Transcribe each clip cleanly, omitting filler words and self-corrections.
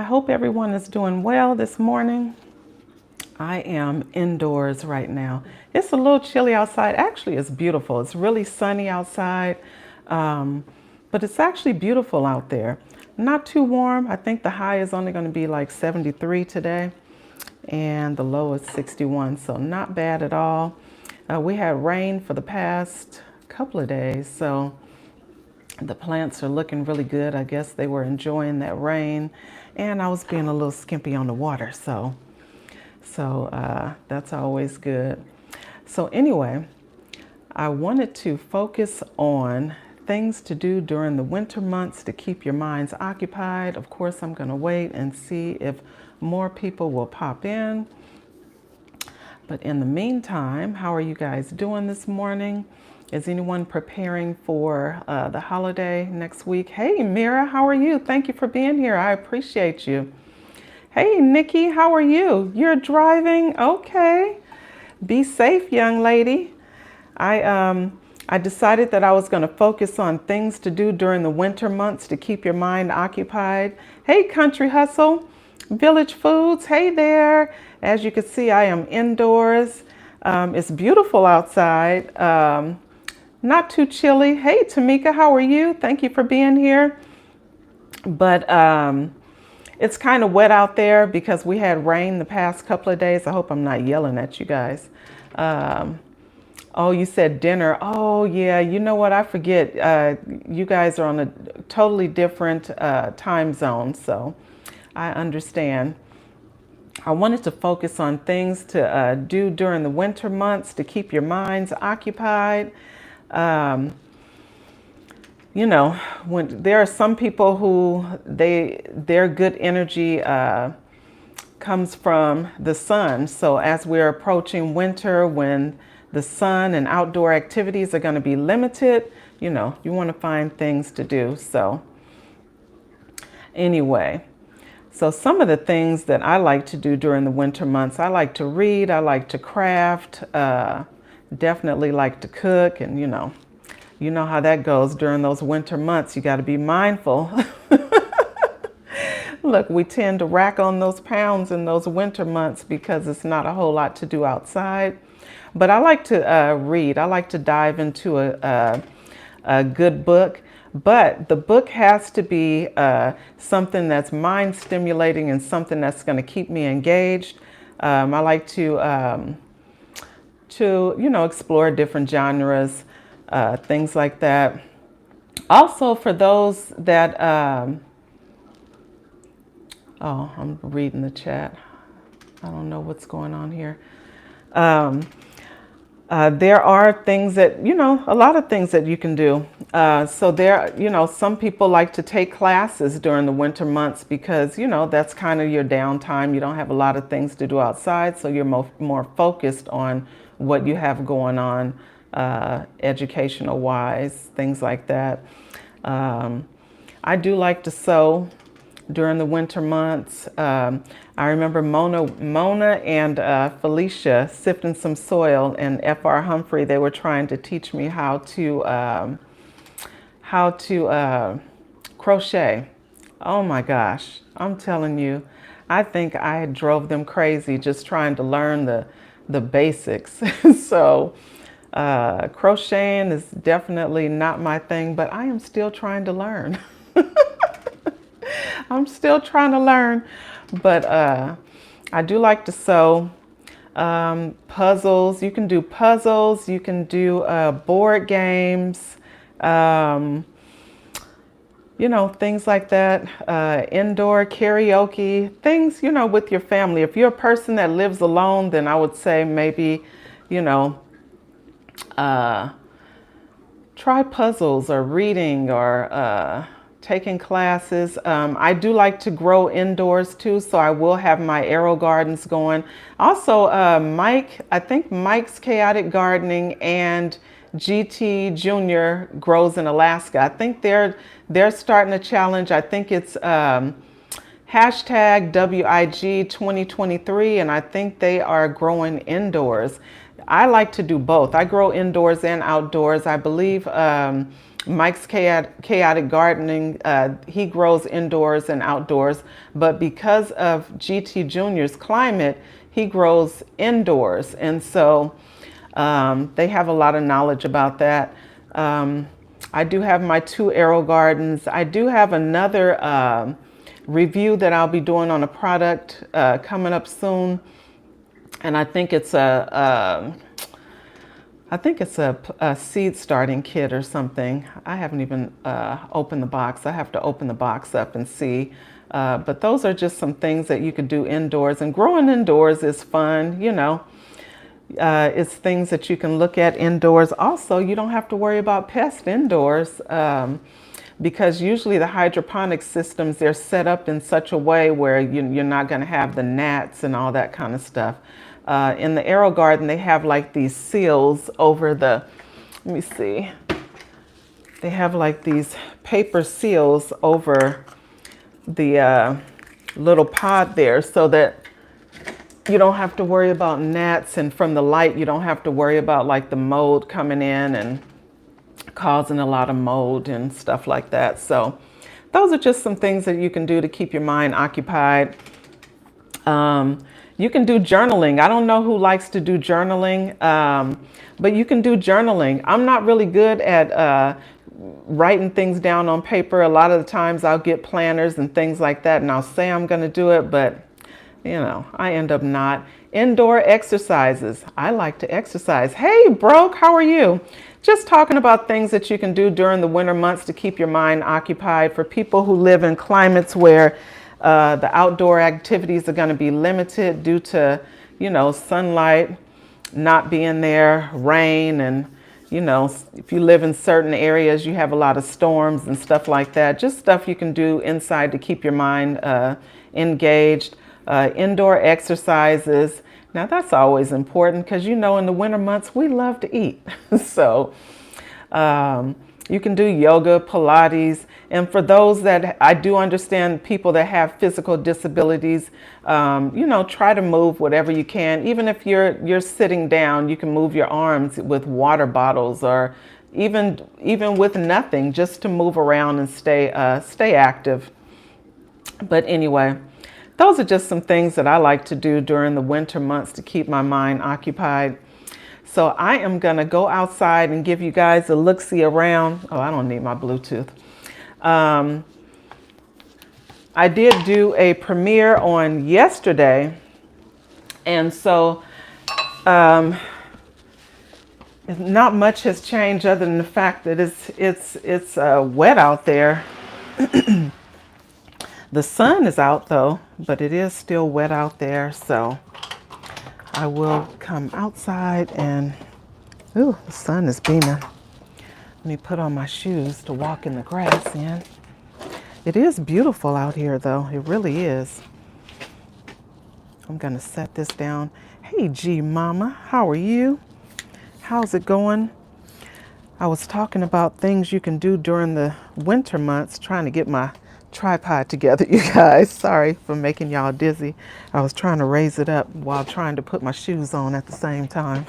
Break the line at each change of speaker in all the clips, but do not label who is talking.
hope everyone is doing well this morning. I am indoors right now. It's a little chilly outside. Actually, it's beautiful. It's really sunny outside, but it's actually beautiful out there. Not too warm. I think the high is only going to be like 73 today, and the low is 61, so not bad at all. We had rain for the past couple of days, so the plants are looking really good. I guess they were enjoying that rain, and I was being a little skimpy on the water, so that's always good. So anyway, I wanted to focus on things to do during the winter months to keep your minds occupied. Of course, I'm going to wait and see if more people will pop in. But in the meantime, how are you guys doing this morning? Is anyone preparing for the holiday next week? Hey, Mira, how are you? Thank you for being here. I appreciate you. Hey, Nikki, how are you? You're driving? Okay. Be safe, young lady. I decided that I was going to focus on things to do during the winter months to keep your mind occupied. Hey, Country Hustle, Village Foods, hey there. As you can see, I am indoors. It's beautiful outside. Not too chilly. Hey, Tamika, how are you? Thank you for being here. But it's kind of wet out there because we had rain the past couple of days. I hope I'm not yelling at you guys. Oh, you said dinner. Oh, yeah. You know what? I forget. You guys are on a totally different time zone, so I understand. I wanted to focus on things to do during the winter months to keep your minds occupied. You know, when there are some people who their good energy comes from the sun. So as we're approaching winter, when the sun and outdoor activities are going to be limited, you know, you want to find things to do. So anyway, so some of the things that I like to do during the winter months, I like to read, I like to craft, definitely like to cook, and you know how that goes during those winter months. You got to be mindful. Look, we tend to rack on those pounds in those winter months because it's not a whole lot to do outside. But I like to read. I like to dive into a good book. But the book has to be something that's mind stimulating and something that's going to keep me engaged. I like to explore different genres, things like that. Also, for those that, oh, I'm reading the chat. I don't know what's going on here. There are things that, a lot of things that you can do. So there, some people like to take classes during the winter months because, that's kind of your downtime. You don't have a lot of things to do outside, so you're more focused on what you have going on, educational wise, things like that. I do like to sew during the winter months. I remember Mona and Felicia sifting some soil, and F.R. Humphrey, they were trying to teach me how to crochet. Oh my gosh, I'm telling you, I think I drove them crazy just trying to learn the basics. So crocheting is definitely not my thing, but I am still trying to learn. I'm still trying to learn, but I do like to sew. Puzzles, you can do puzzles, you can do board games, things like that, indoor karaoke, things, with your family. If you're a person that lives alone, then I would say maybe, try puzzles or reading or taking classes. I do like to grow indoors too, so I will have my arrow gardens going. Also, I think Mike's Chaotic Gardening and GT Junior grows in Alaska. I think they're starting a challenge. I think it's hashtag WIG 2023, and I think they are growing indoors. I like to do both. I grow indoors and outdoors. I believe Mike's Chaotic Gardening, he grows indoors and outdoors, but because of GT Junior's climate, he grows indoors. And so they have a lot of knowledge about that. I do have my 2 arrow gardens. I do have another review that I'll be doing on a product coming up soon. And I think it's a seed starting kit or something. I haven't even opened the box. I have to open the box up and see. But those are just some things that you could do indoors. And growing indoors is fun, you know. It's things that you can look at indoors. Also, you don't have to worry about pests indoors because usually the hydroponic systems, they're set up in such a way where you're not going to have the gnats and all that kind of stuff. In the arrow garden, they have like these seals over the, let me see, they have like these paper seals over the little pod there so that you don't have to worry about gnats, and from the light, you don't have to worry about like the mold coming in and causing a lot of mold and stuff like that. So those are just some things that you can do to keep your mind occupied. You can do journaling. I don't know who likes to do journaling, but you can do journaling. I'm not really good at writing things down on paper. A lot of the times I'll get planners and things like that, and I'll say I'm going to do it, but you know, I end up not. Indoor exercises. I like to exercise. Hey, Broke, how are you? Just talking about things that you can do during the winter months to keep your mind occupied for people who live in climates where the outdoor activities are going to be limited due to, you know, sunlight not being there, rain, and, you know, if you live in certain areas, you have a lot of storms and stuff like that. Just stuff you can do inside to keep your mind engaged. Indoor exercises. Now that's always important because, you know, in the winter months, we love to eat. So you can do yoga, Pilates. And for those that I do understand, people that have physical disabilities, you know, try to move whatever you can. Even if you're sitting down, you can move your arms with water bottles or even with nothing, just to move around and stay active. But anyway, those are just some things that I like to do during the winter months to keep my mind occupied. So I am going to go outside and give you guys a look-see around. Oh, I don't need my Bluetooth. I did do a premiere on yesterday. And so not much has changed other than the fact that it's wet out there. The sun is out though, but it is still wet out there. So I will come outside and, ooh, the sun is beaming. Let me put on my shoes to walk in the grass in. It is beautiful out here though, it really is. I'm gonna set this down. Hey G Mama, how are you? How's it going? I was talking about things you can do during the winter months, trying to get my tripod together, you guys. Sorry for making y'all dizzy. I was trying to raise it up while trying to put my shoes on at the same time.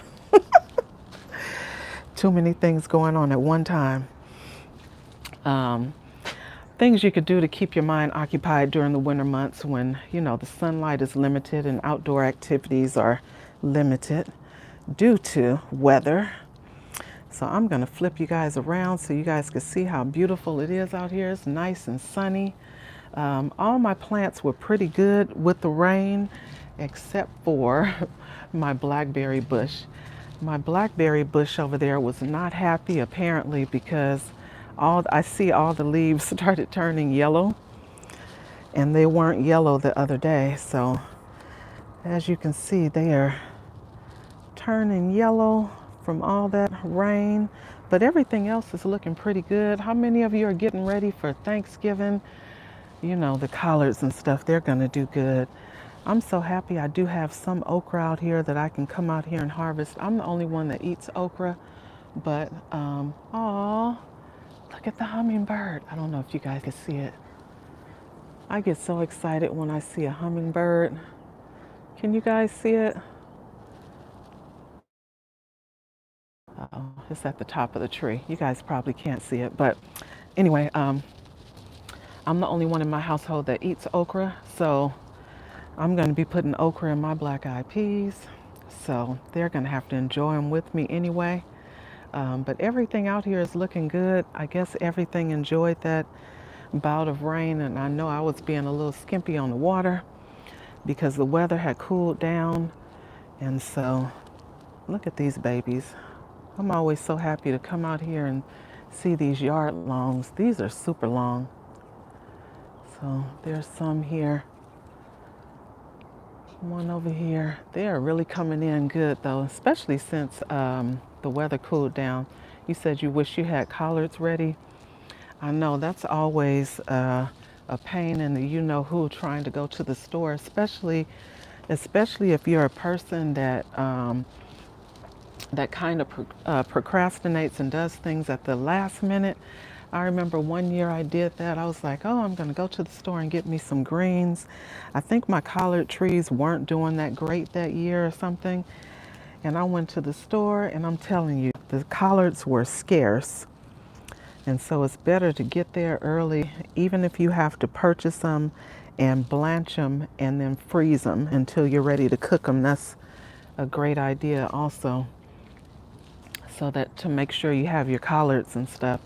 Too many things going on at one time. Things you could do to keep your mind occupied during the winter months when, you know, the sunlight is limited and outdoor activities are limited due to weather. So I'm going to flip you guys around so you guys can see how beautiful it is out here. It's nice and sunny. All my plants were pretty good with the rain, except for my blackberry bush. My blackberry bush over there was not happy apparently because I see all the leaves started turning yellow, and they weren't yellow the other day. So as you can see, they are turning yellow from all that rain, but everything else is looking pretty good. How many of you are getting ready for Thanksgiving? You know, the collards and stuff, they're gonna do good. I'm so happy I do have some okra out here that I can come out here and harvest. I'm the only one that eats okra, but aw, look at the hummingbird. I don't know if you guys can see it. I get so excited when I see a hummingbird. Can you guys see it? It's at the top of the tree. You guys probably can't see it, but anyway, I'm the only one in my household that eats okra, so I'm going to be putting okra in my black eyed peas. So they're going to have to enjoy them with me anyway. But everything out here is looking good. I guess everything enjoyed that bout of rain, and I know I was being a little skimpy on the water because the weather had cooled down. And so look at these babies. I'm always so happy to come out here and see these yard longs. These are super long. So there's some here. One over here. They are really coming in good though, especially since the weather cooled down. You said you wish you had collards ready. I know that's always a pain in the you-know-who trying to go to the store, especially if you're a person that that kind of procrastinates and does things at the last minute. I remember one year I did that. I was like, oh, I'm going to go to the store and get me some greens. I think my collard trees weren't doing that great that year or something. And I went to the store, and I'm telling you, the collards were scarce. And so it's better to get there early, even if you have to purchase them and blanch them and then freeze them until you're ready to cook them. That's a great idea also, so that to make sure you have your collards and stuff.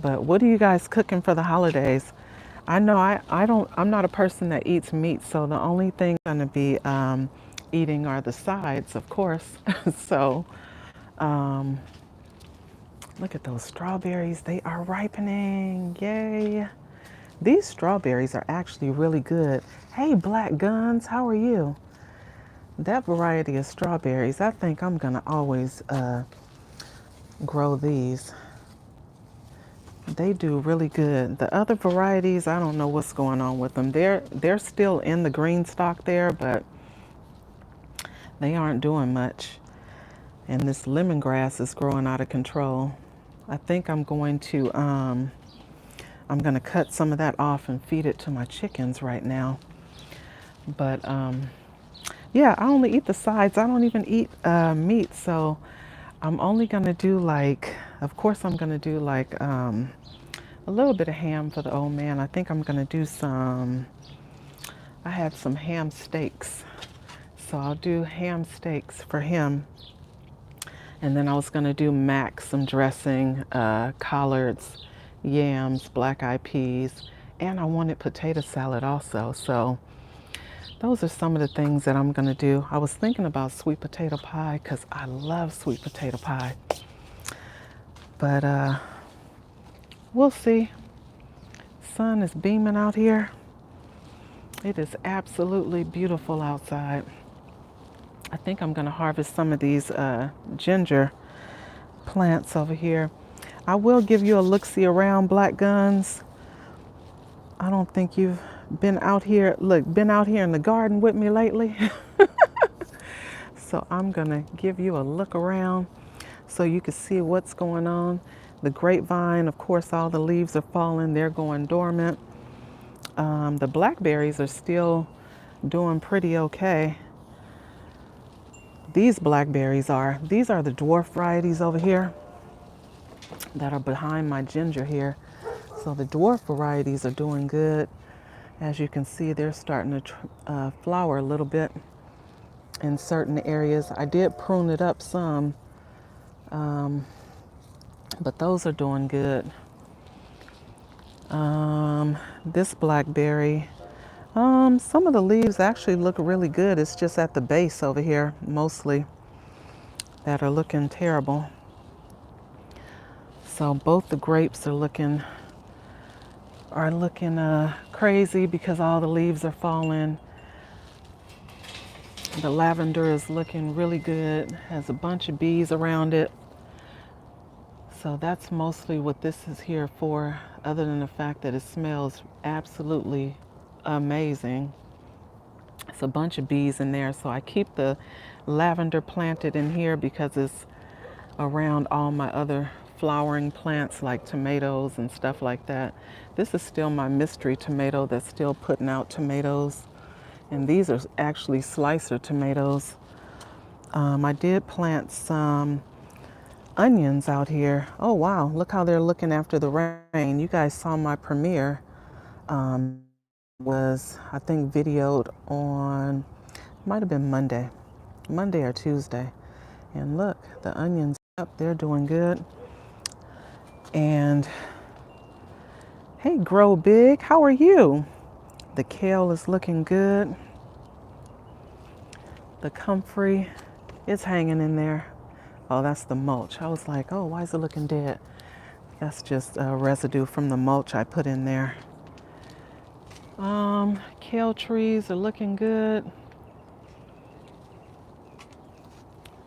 But what are you guys cooking for the holidays? I know I'm not a person that eats meat, so the only thing I'm going to be eating are the sides, of course. So look at those strawberries. They are ripening. Yay. These strawberries are actually really good. Hey, Black Guns, how are you? That variety of strawberries, I think I'm going to always grow these. They do really good. The other varieties, I don't know what's going on with them. They're still in the green stock there, but they aren't doing much. And this lemongrass is growing out of control. I think I'm going to cut some of that off and feed it to my chickens right now. But yeah, I only eat the sides. I don't even eat meat, so I'm only gonna do like, of course I'm gonna do like a little bit of ham for the old man. I think I'm gonna do I had some ham steaks. So I'll do ham steaks for him. And then I was gonna do mac, some dressing, collards, yams, black eyed peas, and I wanted potato salad also. So those are some of the things that I'm gonna do. I was thinking about sweet potato pie because I love sweet potato pie. But we'll see. Sun is beaming out here. It is absolutely beautiful outside. I think I'm gonna harvest some of these ginger plants over here. I will give you a look-see around, Black Guns. I don't think you've been out here in the garden with me lately. So I'm gonna give you a look around so you can see what's going on. The grapevine, of course, all the leaves are falling. They're going dormant. The blackberries are still doing pretty okay. These blackberries these are the dwarf varieties over here that are behind my ginger here. So the dwarf varieties are doing good. As you can see, they're starting to flower a little bit in certain areas. I did prune it up some, but those are doing good. This blackberry, some of the leaves actually look really good. It's just at the base over here, mostly, that are looking terrible. So both the grapes are looking crazy because all the leaves are falling. The lavender is looking really good, has a bunch of bees around it. So that's mostly what this is here for, other than the fact that it smells absolutely amazing. It's a bunch of bees in there, so I keep the lavender planted in here because it's around all my other flowering plants like tomatoes and stuff like that. This is still my mystery tomato that's still putting out tomatoes. And these are actually slicer tomatoes. I did plant some onions out here. Oh wow, look how they're looking after the rain. You guys saw my premiere. Was I think videoed on, might have been Monday or Tuesday. And look, the onions up, they're doing good. And hey, Grow Big, how are you? The kale is looking good. The comfrey is hanging in there. Oh, that's the mulch. I was like, oh, why is it looking dead? That's just residue from the mulch I put in there. Kale trees are looking good.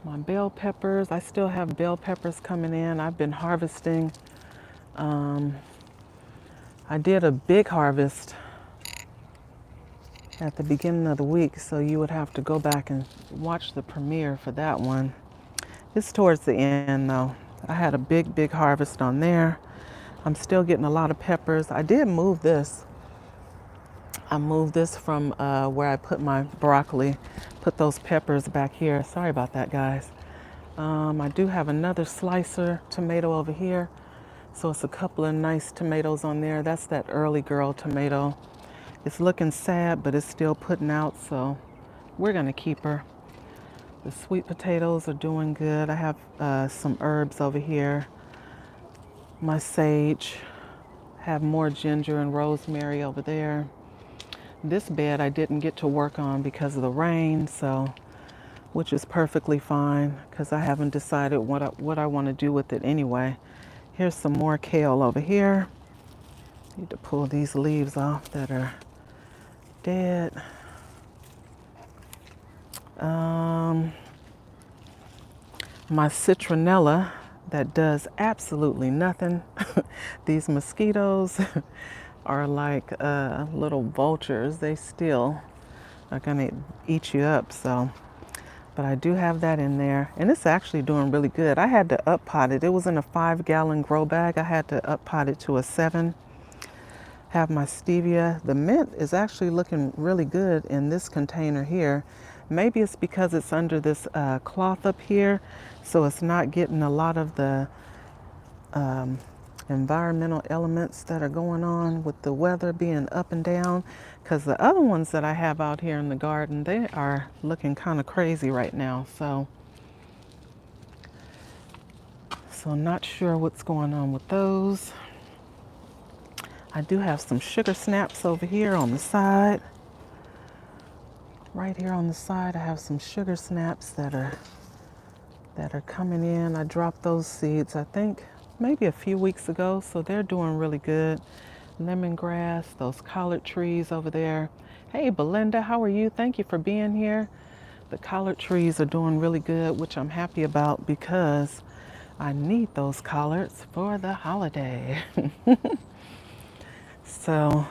My bell peppers, I still have bell peppers coming in. I've been harvesting. I did a big harvest at the beginning of the week, so you would have to go back and watch the premiere for that one. It's towards the end though. I had a big harvest on there. I'm still getting a lot of peppers. I did move this. I moved this from where I put my broccoli, put those peppers back here. Sorry about that, guys. I do have another slicer tomato over here. So it's a couple of nice tomatoes on there. That's that early girl tomato. It's looking sad, but it's still putting out, so we're gonna keep her. The sweet potatoes are doing good. I have some herbs over here. My sage, have more ginger and rosemary over there. This bed I didn't get to work on because of the rain, so, which is perfectly fine because I haven't decided what I want to do with it anyway. Here's some more kale over here. Need to pull these leaves off that are dead. My citronella that does absolutely nothing. These mosquitoes are like little vultures. They still are gonna eat you up, so. But I do have that in there, and it's actually doing really good. I had to up pot it. It was in a 5-gallon grow bag. I had to up pot it to a 7. Have my stevia. The mint is actually looking really good in this container here. Maybe it's because it's under this cloth up here, so it's not getting a lot of the environmental elements that are going on with the weather being up and down, because the other ones that I have out here in the garden, they are looking kind of crazy right now. So not sure what's going on with those. I do have some sugar snaps over here on the side. Right here on the side, I have some sugar snaps that are coming in. I dropped those seeds, I think, maybe a few weeks ago, so they're doing really good. Lemongrass, those collard trees over there. Hey, Belinda, how are you? Thank you for being here. The collard trees are doing really good, which I'm happy about because I need those collards for the holiday. So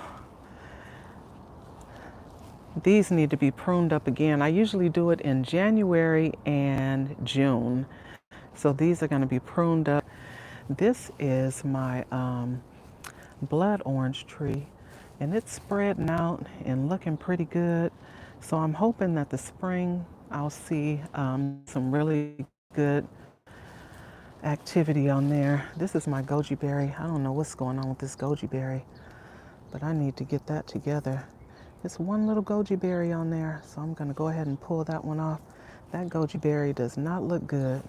these need to be pruned up again. I usually do it in January and June. So these are going to be pruned up. This is my blood orange tree, and it's spreading out and looking pretty good. So I'm hoping that the spring I'll see some really good activity on there. This is my goji berry. I don't know what's going on with this goji berry, but I need to get that together. There's one little goji berry on there, so I'm going to go ahead and pull that one off. That goji berry does not look good,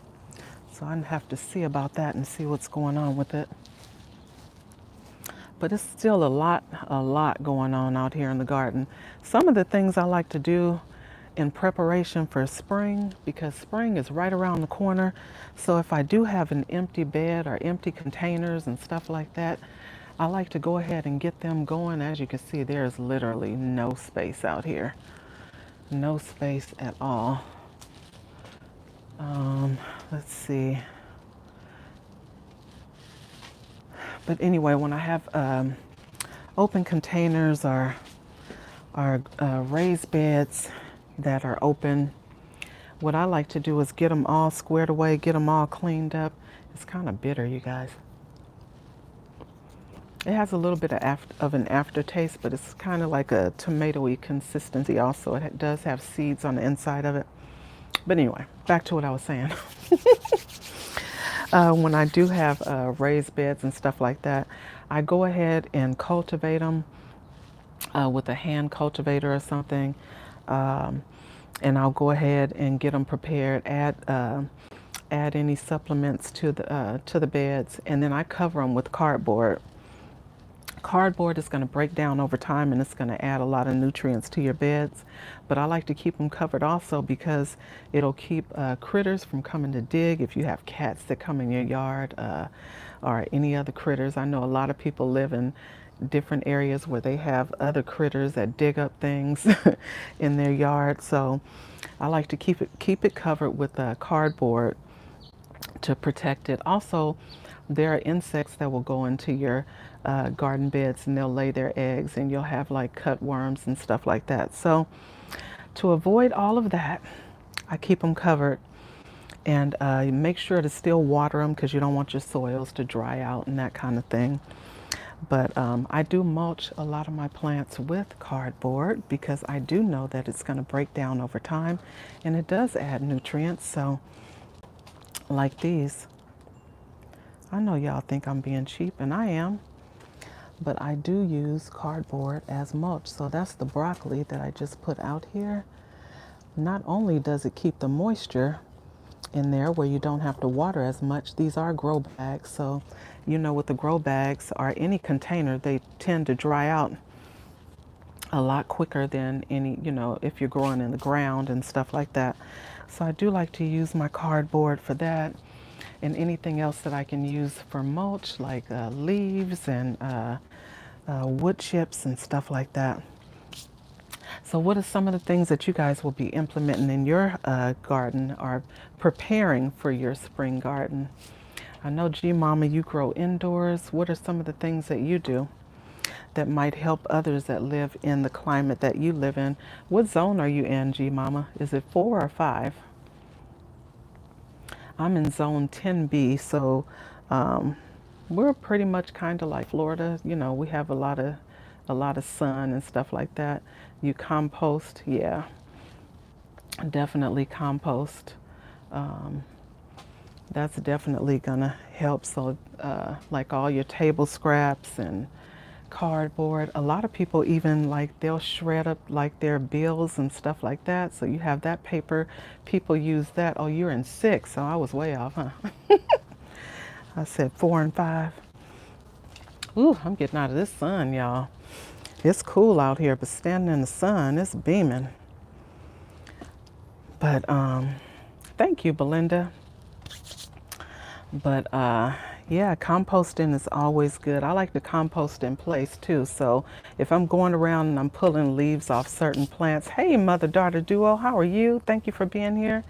so I have to see about that and see what's going on with it. But it's still a lot going on out here in the garden. Some of the things I like to do in preparation for spring, because spring is right around the corner. So if I do have an empty bed or empty containers and stuff like that, I like to go ahead and get them going. As you can see, there's literally no space out here. No space at all. Let's see. But anyway, when I have open containers or raised beds that are open, what I like to do is get them all squared away, get them all cleaned up. It's kind of bitter, you guys. It has a little bit of an aftertaste, but it's kind of like a tomatoey consistency also. It does have seeds on the inside of it. But anyway, back to what I was saying. When I do have raised beds and stuff like that, I go ahead and cultivate them with a hand cultivator or something. Um, and I'll go ahead and get them prepared, add any supplements to the beds, and then I cover them with cardboard. Cardboard is going to break down over time and it's going to add a lot of nutrients to your beds. But I like to keep them covered also because it'll keep critters from coming to dig. If you have cats that come in your yard or any other critters, I know a lot of people live in different areas where they have other critters that dig up things in their yard. So I like to keep it covered with cardboard to protect it. Also, there are insects that will go into your garden beds and they'll lay their eggs and you'll have like cutworms and stuff like that. So to avoid all of that, I keep them covered and make sure to still water them because you don't want your soils to dry out and that kind of thing. But I do mulch a lot of my plants with cardboard because I do know that it's going to break down over time and it does add nutrients. So like these, I know y'all think I'm being cheap and I am, but I do use cardboard as mulch. So that's the broccoli that I just put out here. Not only does it keep the moisture in there where you don't have to water as much, these are grow bags. So, you know, with the grow bags or any container, they tend to dry out a lot quicker than any, you know, if you're growing in the ground and stuff like that. So I do like to use my cardboard for that and anything else that I can use for mulch, like leaves and wood chips and stuff like that. So what are some of the things that you guys will be implementing in your garden or preparing for your spring garden? I know, G Mama, you grow indoors. What are some of the things that you do that might help others that live in the climate that you live in? What zone are you in, G Mama? Is it 4 or 5? I'm in zone 10B, so we're pretty much kind of like Florida. You know, we have a lot of sun and stuff like that. You compost, yeah, definitely compost. That's definitely gonna help. So like all your table scraps and cardboard, a lot of people even like they'll shred up like their bills and stuff like that. So you have that paper, people use that. Oh, you're in 6, so I was way off, huh? I said 4 and 5. Ooh, I'm getting out of this sun, y'all. It's cool out here, but standing in the sun, it's beaming. But thank you, Belinda. But yeah, composting is always good. I like to compost in place too. So if I'm going around and I'm pulling leaves off certain plants, hey, mother-daughter duo, how are you? Thank you for being here.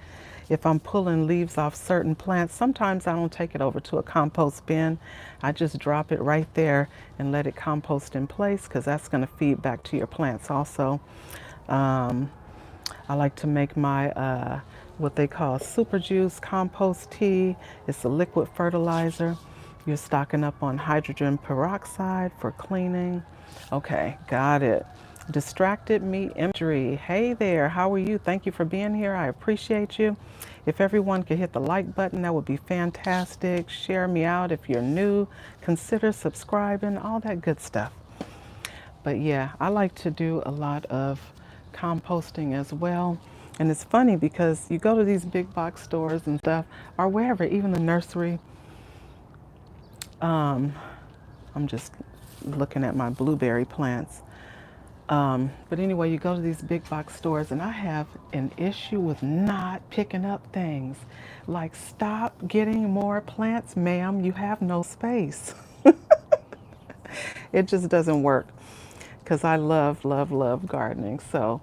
If I'm pulling leaves off certain plants, sometimes I don't take it over to a compost bin. I just drop it right there and let it compost in place because that's going to feed back to your plants also. I like to make my what they call super juice compost tea. It's a liquid fertilizer. You're stocking up on hydrogen peroxide for cleaning. Okay, got it. Distracted me imagery. Hey there, how are you? Thank you for being here. I appreciate you. If everyone could hit the like button, that would be fantastic. Share me out if you're new. Consider subscribing, all that good stuff. But yeah, I like to do a lot of composting as well. And it's funny because you go to these big box stores and stuff, or wherever, even the nursery. I'm just looking at my blueberry plants. But anyway, you go to these big box stores and I have an issue with not picking up things. Like, stop getting more plants, ma'am. You have no space. It just doesn't work because I love, love, love gardening. So,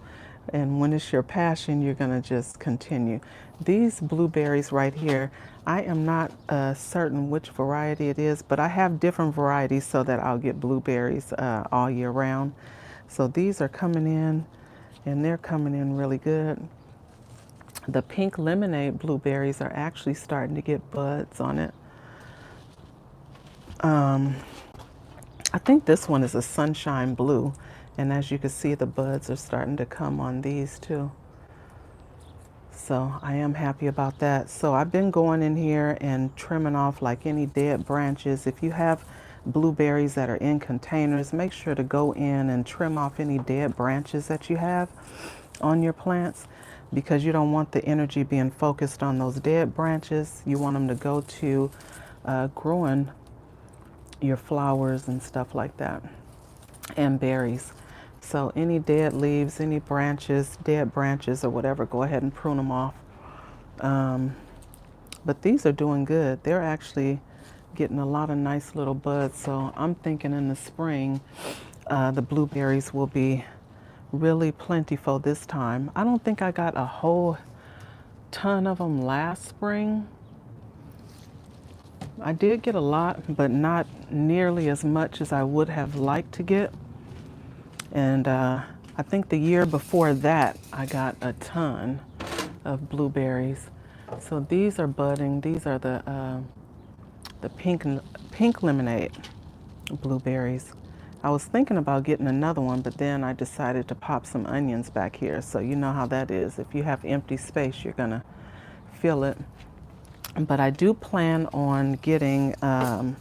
and when it's your passion, you're going to just continue. These blueberries right here, I am not certain which variety it is, but I have different varieties so that I'll get blueberries all year round. So these are coming in and they're coming in really good. The pink lemonade blueberries are actually starting to get buds on it. I think this one is a sunshine blue. And as you can see, the buds are starting to come on these too. So I am happy about that. So I've been going in here and trimming off like any dead branches. If you have blueberries that are in containers, make sure to go in and trim off any dead branches that you have on your plants, because you don't want the energy being focused on those dead branches. You want them to go to growing your flowers and stuff like that, and berries. So any dead leaves, any branches, dead branches or whatever, go ahead and prune them off. But these are doing good. They're actually getting a lot of nice little buds. So I'm thinking in the spring, the blueberries will be really plentiful this time. I don't think I got a whole ton of them last spring. I did get a lot, but not nearly as much as I would have liked to get. And I think the year before that, I got a ton of blueberries. So these are budding. These are the pink lemonade blueberries. I was thinking about getting another one, but then I decided to pop some onions back here. So you know how that is. If you have empty space, you're gonna fill it. But I do plan on getting an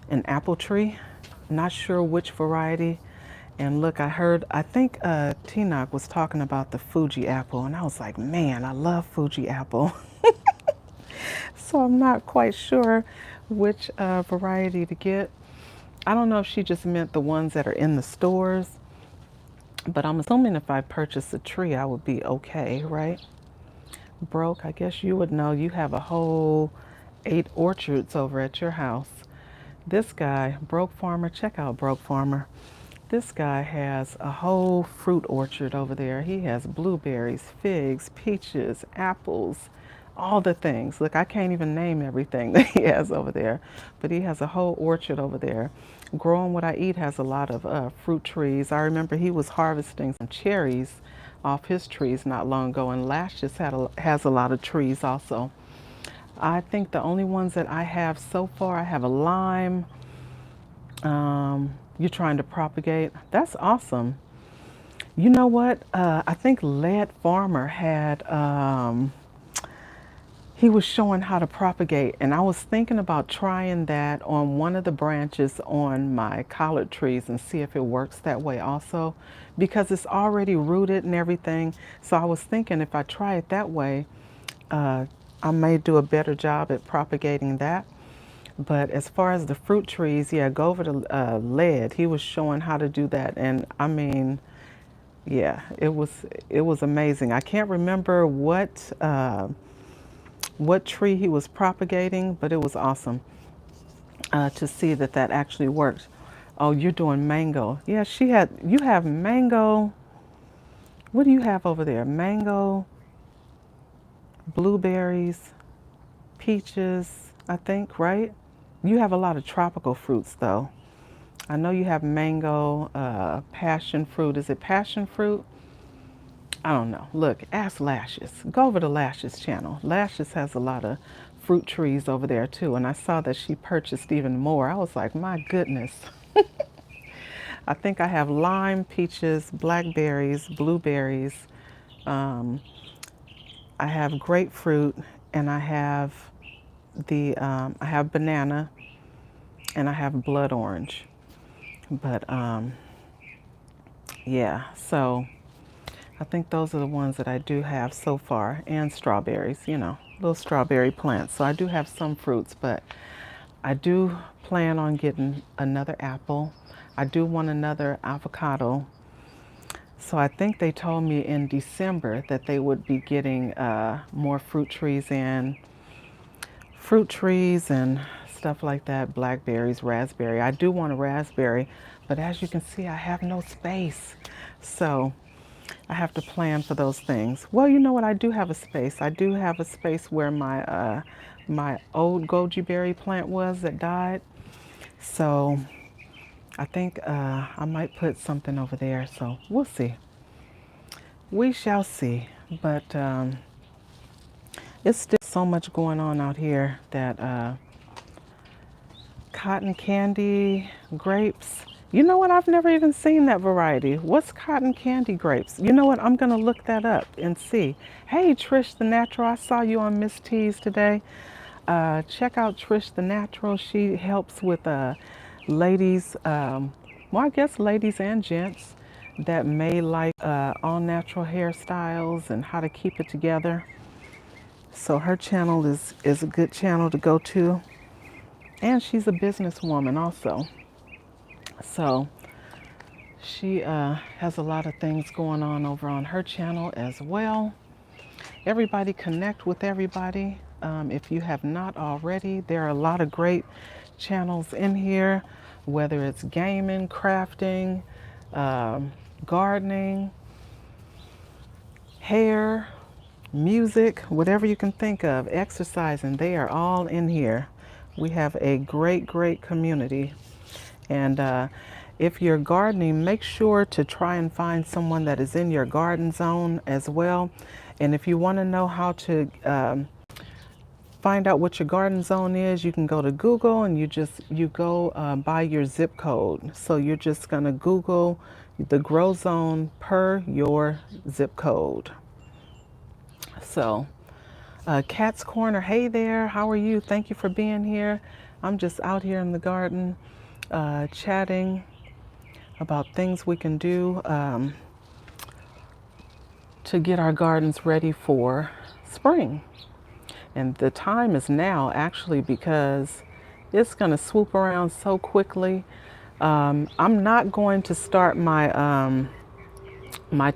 apple tree. Not sure which variety. And look, I think T-Knock was talking about the Fuji apple, and I was like, man, I love Fuji apple. So I'm not quite sure which variety to get. I don't know if she just meant the ones that are in the stores, but I'm assuming if I purchase a tree, I would be okay, right? Broke, I guess you would know. You have a whole 8 orchards over at your house. This guy, Broke Farmer, check out Broke Farmer. This guy has a whole fruit orchard over there. He has blueberries, figs, peaches, apples, all the things. Look, I can't even name everything that he has over there, but he has a whole orchard over there. Growing What I Eat has a lot of fruit trees. I remember he was harvesting some cherries off his trees not long ago, and Lashes has a lot of trees also. I think the only ones that I have so far, I have a lime. You're trying to propagate. That's awesome. You know what? I think Lead Farmer had, he was showing how to propagate, and I was thinking about trying that on one of the branches on my collard trees and see if it works that way also, because it's already rooted and everything. So I was thinking if I try it that way, I may do a better job at propagating that. But as far as the fruit trees, yeah, go over to Lead. He was showing how to do that, and I mean, yeah, it was amazing. I can't remember what tree he was propagating, but it was awesome to see that that actually worked. Oh, you're doing mango. Yeah, you have mango. What do you have over there? Mango, blueberries, peaches, I think, right? You have a lot of tropical fruits though. I know you have mango, passion fruit. Is it passion fruit? I don't know. Look, ask Lashes. Go over to Lashes channel. Lashes has a lot of fruit trees over there too. And I saw that she purchased even more. I was like, my goodness. I think I have lime, peaches, blackberries, blueberries. I have grapefruit, and I have I have banana, and I have blood orange. But yeah, so I think those are the ones that I do have so far, and strawberries, you know, little strawberry plants. So I do have some fruits, but I do plan on getting another apple. I do want another avocado. So I think they told me in December that they would be getting more fruit trees and stuff like that, blackberries, raspberry. I do want a raspberry, but as you can see, I have no space. So I have to plan for those things. Well, you know what? I do have a space. I do have a space where my old goji berry plant was that died. So I think I might put something over there. So we'll see. We shall see. But it's still so much going on out here that cotton candy, grapes, You know what? I've never even seen that variety. What's cotton candy grapes? You know what? I'm going to look that up and see. Hey, Trish the Natural. I saw you on Miss T's today. Check out Trish the Natural. She helps with ladies, well, I guess ladies and gents that may like all natural hairstyles and how to keep it together. So her channel is a good channel to go to. And she's a businesswoman also. So she has a lot of things going on over on her channel as well. Everybody connect with everybody. If you have not already, there are a lot of great channels in here, whether it's gaming, crafting, gardening, hair, music, whatever you can think of, exercising, they are all in here. We have a great community. And if you're gardening, make sure to try and find someone that is in your garden zone as well. And if you want to know how to find out what your garden zone is, you can go to Google and you go by your zip code. So you're just going to Google the grow zone per your zip code. So Cat's Corner, hey there, how are you? Thank you for being here. I'm just out here in the garden chatting about things we can do to get our gardens ready for spring. And the time is now actually because it's going to swoop around so quickly. I'm not going to start my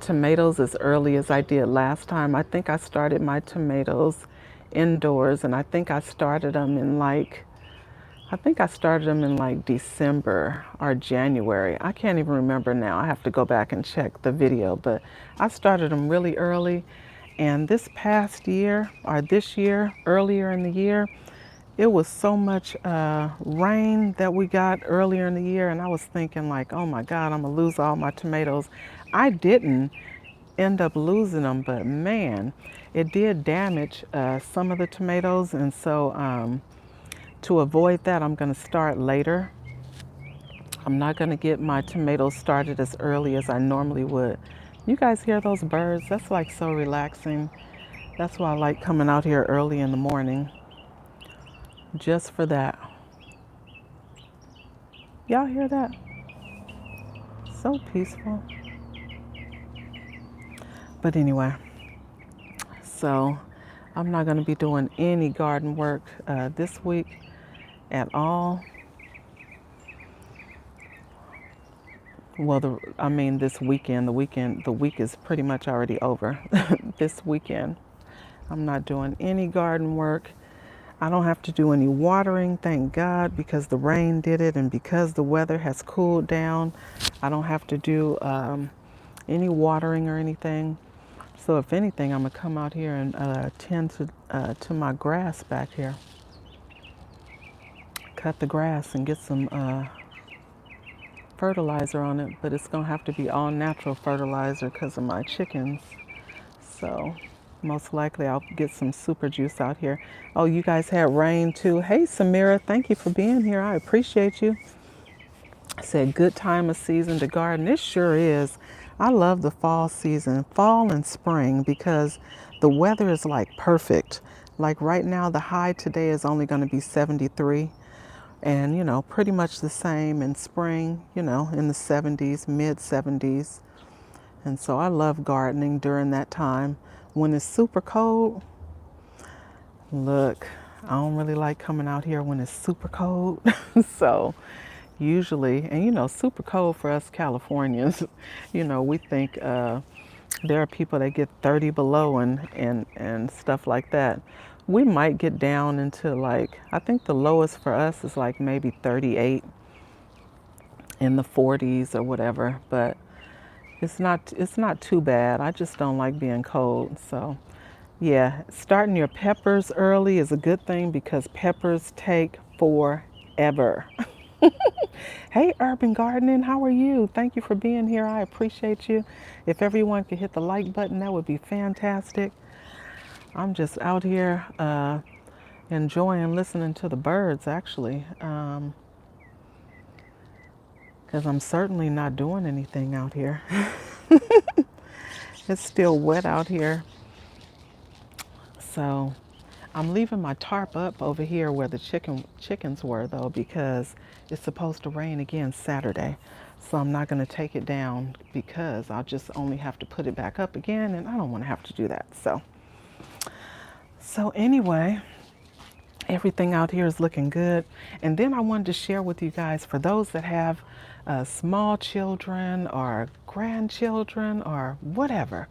tomatoes as early as I did last time. I think I started my tomatoes indoors, and I think I started them in like December or January. I can't even remember now. I have to go back and check the video, but I started them really early. And this past year, or this year, earlier in the year, it was so much rain that we got earlier in the year, and I was thinking like, oh my God, I'm gonna lose all my tomatoes. I didn't end up losing them, but man, it did damage some of the tomatoes, and so to avoid that, I'm gonna start later. I'm not gonna get my tomatoes started as early as I normally would. You guys hear those birds? That's like so relaxing. That's why I like coming out here early in the morning, just for that. Y'all hear that? So peaceful. But anyway, so I'm not going to be doing any garden work this week at all. Well, this weekend. The week is pretty much already over. This weekend, I'm not doing any garden work. I don't have to do any watering, thank God, because the rain did it, and because the weather has cooled down, I don't have to do any watering or anything. So if anything, I'm gonna come out here and tend to my grass back here. Cut the grass and get some fertilizer on it, but it's gonna have to be all natural fertilizer because of my chickens. So most likely I'll get some super juice out here. Oh, you guys had rain too. Hey, Samira, thank you for being here. I appreciate you. I said good time of season to garden. It sure is. I love the fall season, fall and spring, because the weather is like perfect. Like right now, the high today is only going to be 73, and pretty much the same in spring, in the 70s, mid 70s. And so I love gardening during that time. When it's super cold, look, I don't really like coming out here when it's super cold. So usually, and super cold for us Californians, we think there are people that get 30 below and stuff like that. We might get down into like, I think the lowest for us is like maybe 38 in the 40s or whatever, but it's not too bad. I just don't like being cold. So yeah, starting your peppers early is a good thing because peppers take forever. Hey, Urban Gardening, how are you? Thank you for being here. I appreciate you. If everyone could hit the like button, that would be fantastic. I'm just out here enjoying listening to the birds, actually. because I'm certainly not doing anything out here. It's still wet out here. So I'm leaving my tarp up over here where the chickens were though, because it's supposed to rain again Saturday. So I'm not going to take it down because I'll just only have to put it back up again, and I don't want to have to do that. So anyway, everything out here is looking good. And then I wanted to share with you guys, for those that have small children or grandchildren or whatever,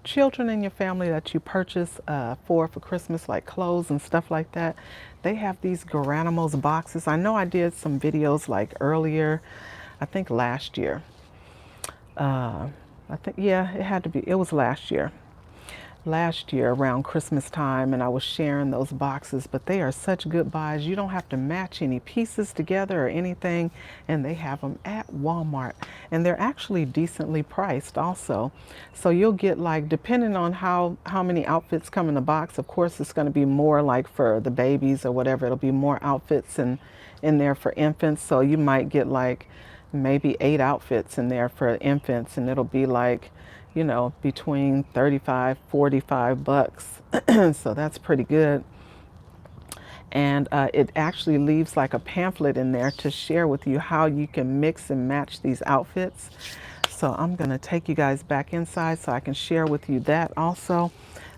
children in your family that you purchase for Christmas, like clothes and stuff like that, they have these Garanimals boxes. I know I did some videos like earlier, I think last year. I think, yeah, it was last year around Christmas time, and I was sharing those boxes. But they are such good buys. You don't have to match any pieces together or anything, and they have them at Walmart, and they're actually decently priced also. So you'll get, like, depending on how many outfits come in the box, of course it's going to be more, like for the babies or whatever, it'll be more outfits in there for infants. So you might get like maybe 8 outfits in there for infants, and it'll be like, you know, between 35, 45 bucks. So that's pretty good. And it actually leaves like a pamphlet in there to share with you how you can mix and match these outfits. So I'm going to take you guys back inside so I can share with you that also.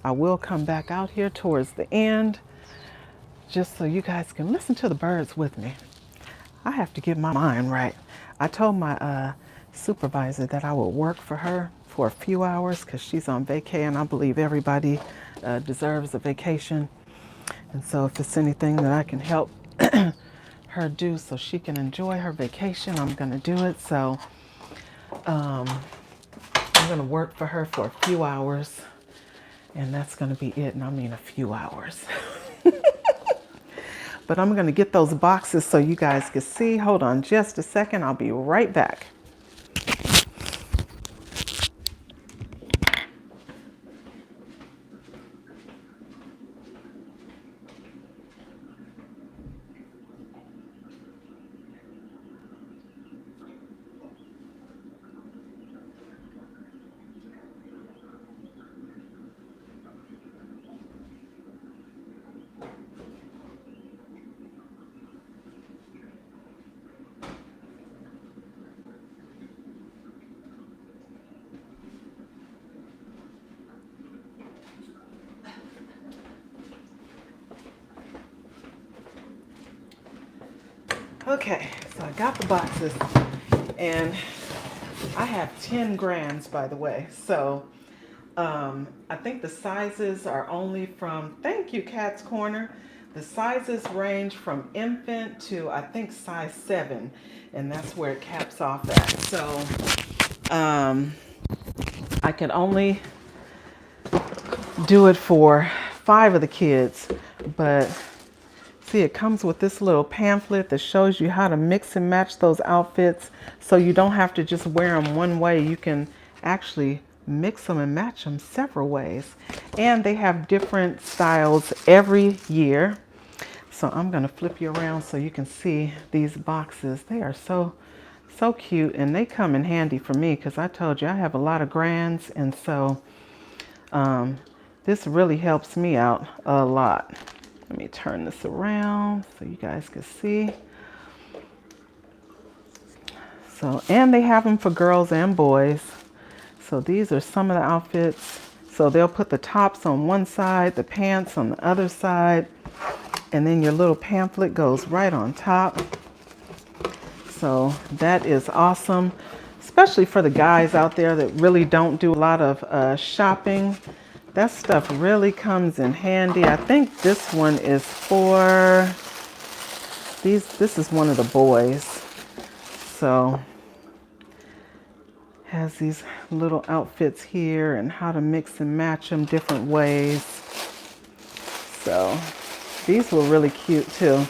I will come back out here towards the end just so you guys can listen to the birds with me. I have to get my mind right. I told my supervisor that I would work for her for a few hours because she's on vacay, and I believe everybody deserves a vacation. And so if it's anything that I can help her do so she can enjoy her vacation, I'm going to do it. So I'm going to work for her for a few hours, and that's going to be it. And I mean a few hours. But I'm going to get those boxes so you guys can see. Hold on just a second. I'll be right back. Okay, so I got the boxes, and I have 10 grands, by the way. So I think the sizes are only from, thank you, Cat's Corner. The sizes range from infant to, I think, size 7, and that's where it caps off at. So I can only do it for 5 of the kids, but see, it comes with this little pamphlet that shows you how to mix and match those outfits, so you don't have to just wear them one way. You can actually mix them and match them several ways. And they have different styles every year. So I'm going to flip you around so you can see these boxes. They are so cute, and they come in handy for me because I told you I have a lot of grands, and so this really helps me out a lot. Let me turn this around so you guys can see. So, and they have them for girls and boys. So these are some of the outfits. So they'll put the tops on one side, the pants on the other side, and then your little pamphlet goes right on top. So that is awesome, especially for the guys out there that really don't do a lot of shopping. That stuff really comes in handy. I think this one is for this is one of the boys. So has these little outfits here and how to mix and match them different ways. So these were really cute too.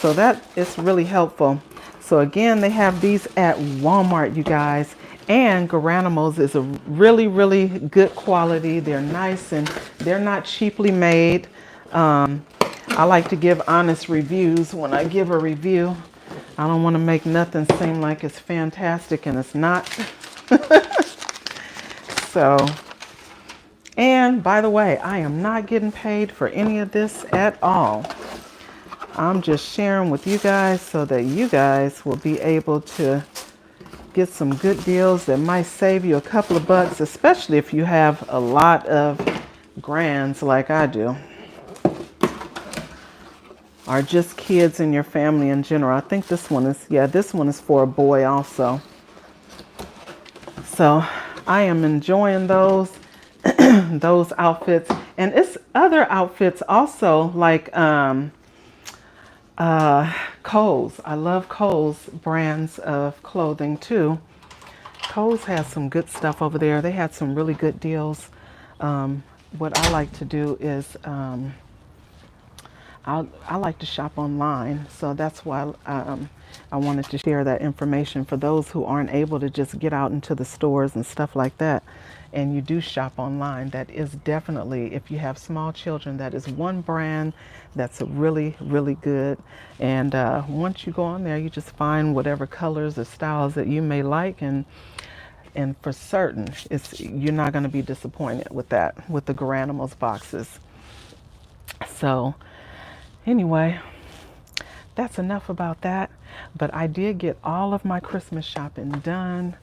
So that is really helpful. So again, they have these at Walmart, you guys. And Garanimals is a really, really good quality. They're nice and they're not cheaply made. I like to give honest reviews when I give a review. I don't want to make nothing seem like it's fantastic and it's not. So, and by the way, I am not getting paid for any of this at all. I'm just sharing with you guys so that you guys will be able to get some good deals that might save you a couple of bucks, especially if you have a lot of grands like I do, or just kids in your family in general. I think this one is, yeah, this one is for a boy also. So I am enjoying those those outfits, and it's other outfits also, like Kohl's. I love Kohl's brands of clothing too. Kohl's has some good stuff over there. They had some really good deals. What I like to do is I like to shop online, so that's why I wanted to share that information for those who aren't able to just get out into the stores and stuff like that. And you do shop online. That is definitely, if you have small children, that is one brand that's really, really good. And once you go on there, you just find whatever colors or styles that you may like, and for certain, you're not going to be disappointed with that, with the Garanimals boxes. So anyway, that's enough about that. But I did get all of my Christmas shopping done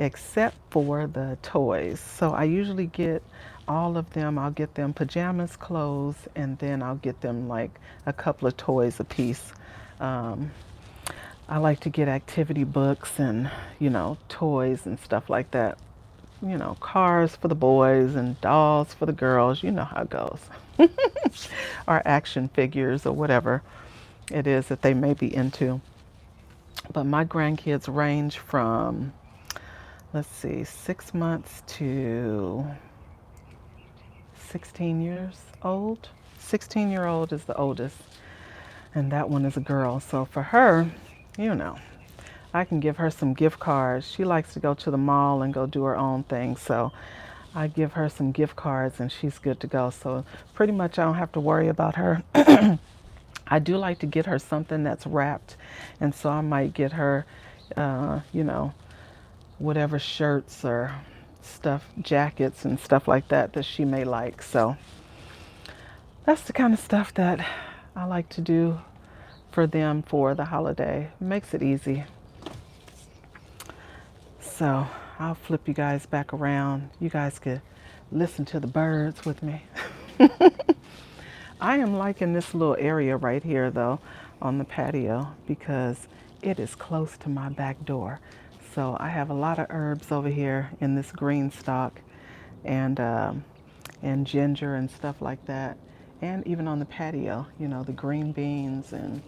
except for the toys. So I usually get all of them. I'll get them pajamas, clothes, and then I'll get them like a couple of toys a piece. I like to get activity books and, toys and stuff like that. Cars for the boys and dolls for the girls. You know how it goes. Or action figures or whatever it is that they may be into. But my grandkids range from, let's see, 6 months to 16 years old. 16-year-old is the oldest, and that one is a girl. So for her, I can give her some gift cards. She likes to go to the mall and go do her own thing. So I give her some gift cards and she's good to go. So pretty much I don't have to worry about her. I do like to get her something that's wrapped. And so I might get her, whatever shirts or stuff, jackets and stuff like that that she may like. So that's the kind of stuff that I like to do for them for the holiday. It makes it easy. So I'll flip you guys back around. You guys could listen to the birds with me. I am liking this little area right here though on the patio because it is close to my back door. So I have a lot of herbs over here in this green stalk, and ginger and stuff like that. And even on the patio, the green beans and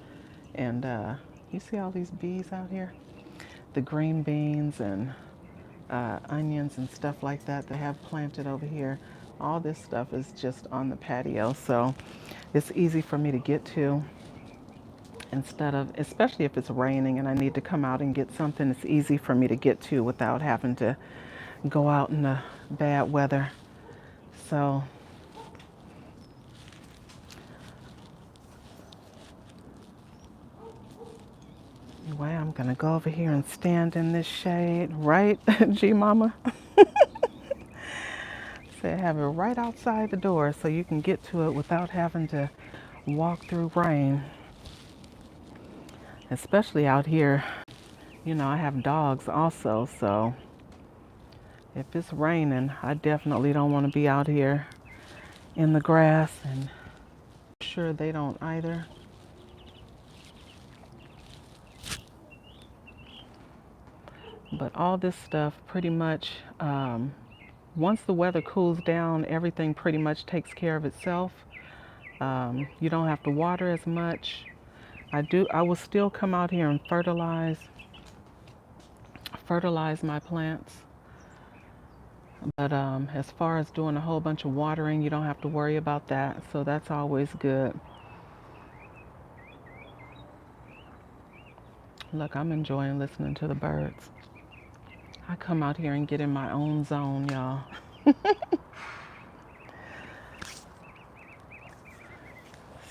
you see all these bees out here? The green beans and onions and stuff like that they have planted over here. All this stuff is just on the patio, so it's easy for me to get to. Instead of, especially if it's raining and I need to come out and get something, it's easy for me to get to without having to go out in the bad weather. So anyway, I'm gonna go over here and stand in this shade, right, G Mama? So I have it right outside the door so you can get to it without having to walk through rain. Especially out here, I have dogs also, so if it's raining, I definitely don't want to be out here in the grass, and I'm sure they don't either. But all this stuff pretty much, once the weather cools down, everything pretty much takes care of itself. You don't have to water as much. I will still come out here and fertilize my plants. But as far as doing a whole bunch of watering, you don't have to worry about that. So that's always good. Look, I'm enjoying listening to the birds. I come out here and get in my own zone, y'all.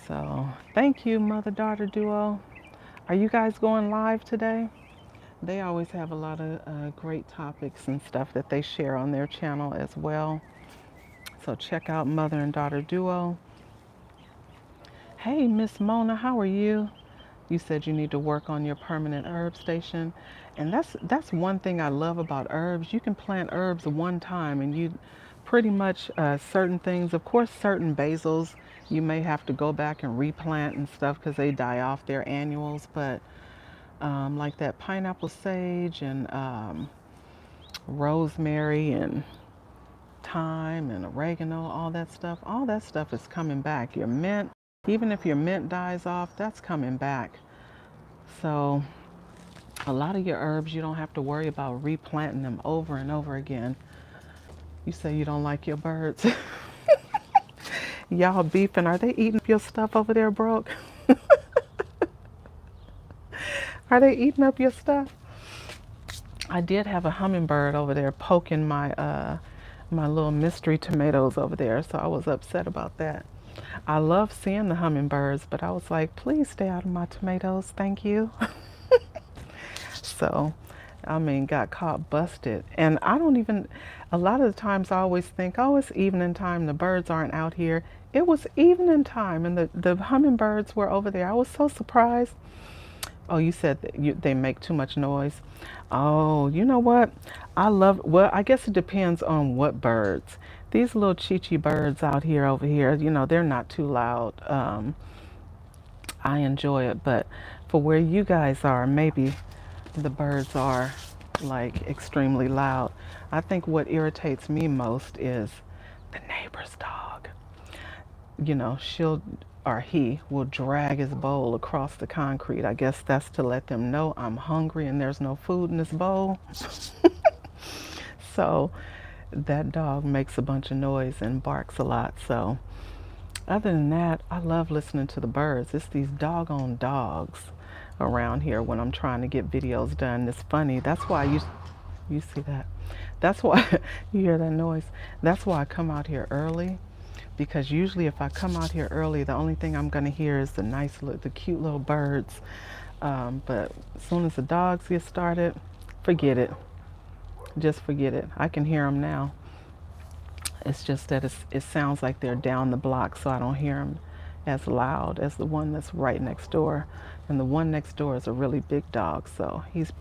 So thank you, mother-daughter duo. Are you guys going live today? They always have a lot of great topics and stuff that they share on their channel as well. So check out Mother and Daughter Duo. Hey, Miss Mona, how are you? You said you need to work on your permanent herb station. And that's one thing I love about herbs. You can plant herbs one time and you pretty much certain things, of course, certain basils, you may have to go back and replant and stuff because they die off their annuals. But like that pineapple sage and rosemary and thyme and oregano, all that stuff is coming back. Your mint, even if your mint dies off, that's coming back. So a lot of your herbs, you don't have to worry about replanting them over and over again. You say you don't like your birds. Y'all beefing. Are they eating up your stuff over there, Brooke? Are they eating up your stuff? I did have a hummingbird over there poking my little mystery tomatoes over there, so I was upset about that. I love seeing the hummingbirds, but I was like, please stay out of my tomatoes, thank you. So, I mean, got caught busted. And I don't even, a lot of the times I always think, oh, it's evening time, the birds aren't out here. It was evening time and the hummingbirds were over there. I was so surprised. Oh, you said that they make too much noise. Oh, you know what? Well, I guess it depends on what birds. These little chee-chee birds out here, over here, you know, they're not too loud. I enjoy it, but for where you guys are, maybe the birds are like extremely loud. I think what irritates me most is the neighbor's dog. You know, he will drag his bowl across the concrete. I guess that's to let them know I'm hungry and there's no food in this bowl. So that dog makes a bunch of noise and barks a lot. So other than that, I love listening to the birds. It's these doggone dogs around here when I'm trying to get videos done. It's funny. That's why you see that. That's why you hear that noise. That's why I come out here early. Because usually if I come out here early, the only thing I'm going to hear is the cute little birds. But as soon as the dogs get started, forget it. Just forget it. I can hear them now. It's just that it sounds like they're down the block, so I don't hear them as loud as the one that's right next door. And the one next door is a really big dog, so he's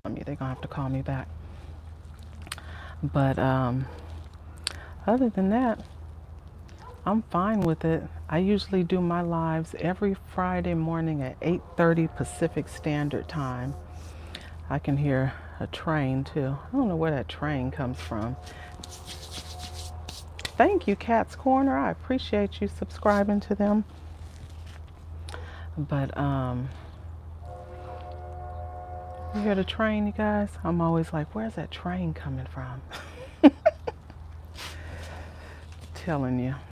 they're going to have to call me back. But other than that, I'm fine with it. I usually do my lives every Friday morning at 8:30 Pacific Standard Time. I can hear a train too. I don't know where that train comes from. Thank you, Cat's Corner. I appreciate you subscribing to them. But you hear the train, you guys? I'm always like, where's that train coming from? Telling you.